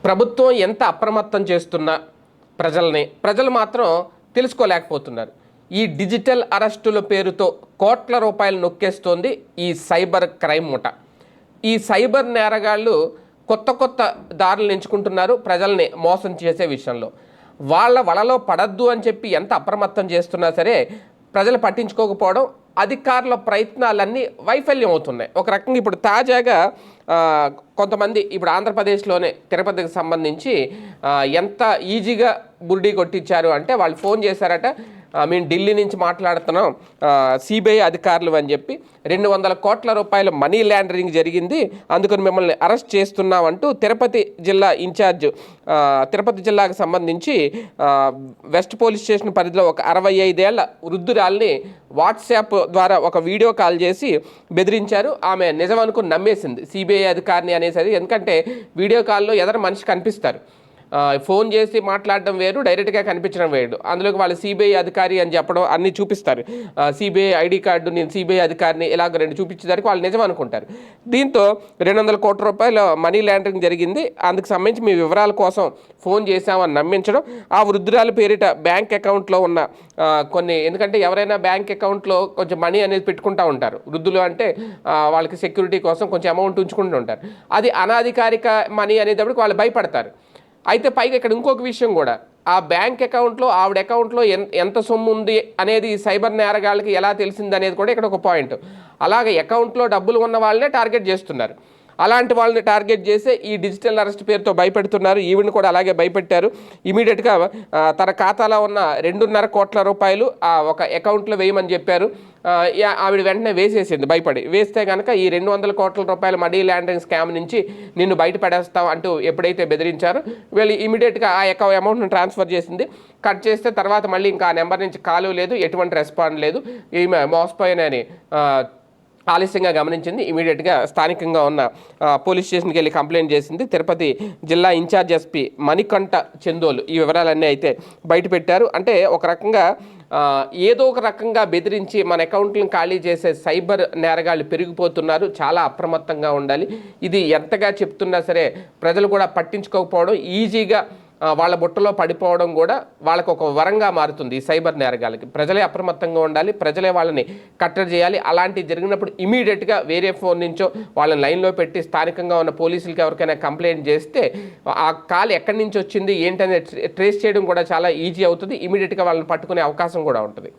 ప్రభుత్వం ఎంత అప్రమత్తం చేస్తున్నా ప్రజలు మాత్రం తెలుసుకోలేకపోతున్నారు. ఈ డిజిటల్ అరెస్టుల పేరుతో కోట్ల రూపాయలు నొక్కేస్తోంది ఈ సైబర్ క్రైమ్ ముఠ. ఈ సైబర్ నేరగాళ్ళు కొత్త దారులు ఎంచుకుంటున్నారు ప్రజల్ని మోసం చేసే విషయంలో. వాళ్ళ వలలో పడద్దు అని చెప్పి ఎంత అప్రమత్తం చేస్తున్నా సరే ప్రజలు పట్టించుకోకపోవడం, అధికారుల ప్రయత్నాలన్నీ వైఫల్యం అవుతున్నాయి. ఒక రకంగా ఇప్పుడు తాజాగా కొంతమంది ఇప్పుడు ఆంధ్రప్రదేశ్లోనే తిరుపతికి సంబంధించి ఎంత ఈజీగా బుర్డీ కొట్టించారు అంటే, వాళ్ళు ఫోన్ చేశారట, మేము ఢిల్లీ నుంచి మాట్లాడుతున్నాం సిబిఐ అధికారులు అని చెప్పి 200 కోట్ల రూపాయల మనీ లాండరింగ్ జరిగింది, అందుకని మిమ్మల్ని అరెస్ట్ చేస్తున్నాం అంటూ తిరుపతి జిల్లా ఇన్ఛార్జ్, తిరుపతి జిల్లాకు సంబంధించి వెస్ట్ పోలీస్ స్టేషన్ పరిధిలో ఒక 65 ఏళ్ల వృద్ధురాల్ని వాట్సాప్ ద్వారా ఒక వీడియో కాల్ చేసి బెదిరించారు. ఆమె నిజం అనుకుని నమ్మేసింది సిబిఐ అధికారిని అనేసరి. ఎందుకంటే వీడియో కాల్లో ఎదరు మనిషి కనిపిస్తారు, ఫోన్ చేసి మాట్లాడడం వేరు, డైరెక్ట్గా కనిపించడం వేరు. అందులోకి వాళ్ళు సిబిఐ అధికారి అని చెప్పడం అన్నీ చూపిస్తారు. సిబిఐ ఐడి కార్డు, నేను సిబిఐ అధికారిని ఇలాగ 2 చూపించేదానికి వాళ్ళు నిజం అనుకుంటారు. దీంతో 200 కోట్ల రూపాయల మనీ లాండరింగ్ జరిగింది, అందుకు సంబంధించి మీ వివరాల కోసం ఫోన్ చేశామని నమ్మించడం. ఆ వృద్ధురాల పేరిట బ్యాంక్ అకౌంట్లో ఉన్న కొన్ని, ఎందుకంటే ఎవరైనా బ్యాంక్ అకౌంట్లో కొంచెం మనీ అనేది పెట్టుకుంటూ ఉంటారు, వృద్ధులు అంటే వాళ్ళకి సెక్యూరిటీ కోసం కొంచెం అమౌంట్ ఉంచుకుంటూ ఉంటారు. అది అనాధికారిక మనీ అనేటప్పటికి వాళ్ళు భయపడతారు. అయితే పైగా ఇక్కడ ఇంకొక విషయం కూడా, ఆ బ్యాంక్ అకౌంట్లో ఆవిడ అకౌంట్లో ఎంత సొమ్ము ఉంది అనేది సైబర్ నేరగాళ్ళకి ఎలా తెలిసింది అనేది కూడా ఇక్కడ ఒక పాయింట్. అలాగే అకౌంట్లో డబ్బులు ఉన్న వాళ్ళనే టార్గెట్ చేస్తున్నారు. అలాంటి వాళ్ళని టార్గెట్ చేసే ఈ డిజిటల్ అరెస్ట్ పేరుతో భయపెడుతున్నారు. ఈవిని కూడా అలాగే భయపెట్టారు. ఇమీడియట్గా తన ఖాతాలో ఉన్న 2.5 కోట్ల రూపాయలు ఒక అకౌంట్లో వేయమని చెప్పారు. ఆవిడ వెంటనే వేసేసింది భయపడి. వేస్తే కనుక ఈ 200 కోట్ల రూపాయల మనీ లాండరింగ్ స్కామ్ నుంచి నిన్ను బయటపడేస్తాం అంటూ ఎప్పుడైతే బెదిరించారో వీళ్ళు ఇమీడియట్గా ఆ అమౌంట్ను ట్రాన్స్ఫర్ చేసింది. కట్ చేస్తే తర్వాత మళ్ళీ ఇంకా ఆ నెంబర్ నుంచి కాలు లేదు, ఎటువంటి రెస్పాండ్ లేదు. ఈమె మోసపోయినని ఆలస్యంగా గమనించింది. ఇమీడియట్గా స్థానికంగా ఉన్న పోలీస్ స్టేషన్కి వెళ్ళి కంప్లైంట్ చేసింది. తిరుపతి జిల్లా ఇన్ఛార్జ్ ఎస్పీ మణికంఠ చందోలు ఈ వివరాలన్నీ అయితే బయటపెట్టారు. అంటే ఒక రకంగా ఏదో ఒక రకంగా బెదిరించి మన అకౌంట్లను ఖాళీ చేసే సైబర్ నేరగాళ్ళు పెరిగిపోతున్నారు. చాలా అప్రమత్తంగా ఉండాలి. ఇది ఎంతగా చెప్తున్నా సరే ప్రజలు కూడా పట్టించుకోకపోవడం, ఈజీగా వాళ్ళ బుట్టలో పడిపోవడం కూడా వాళ్ళకు ఒక వరంగా మారుతుంది ఈ సైబర్ నేరగాళ్ళకి. ప్రజలే అప్రమత్తంగా ఉండాలి, ప్రజలే వాళ్ళని కట్టడి చేయాలి. అలాంటివి జరిగినప్పుడు ఇమీడియట్గా వేరే ఫోన్ నుంచో వాళ్ళని లైన్లో పెట్టి స్థానికంగా ఉన్న పోలీసులకి ఎవరికైనా కంప్లైంట్ చేస్తే ఆ కాల్ ఎక్కడి నుంచి వచ్చింది ఏంటనేది ట్రేస్ చేయడం కూడా చాలా ఈజీ అవుతుంది. ఇమీడియట్గా వాళ్ళని పట్టుకునే అవకాశం కూడా ఉంటుంది.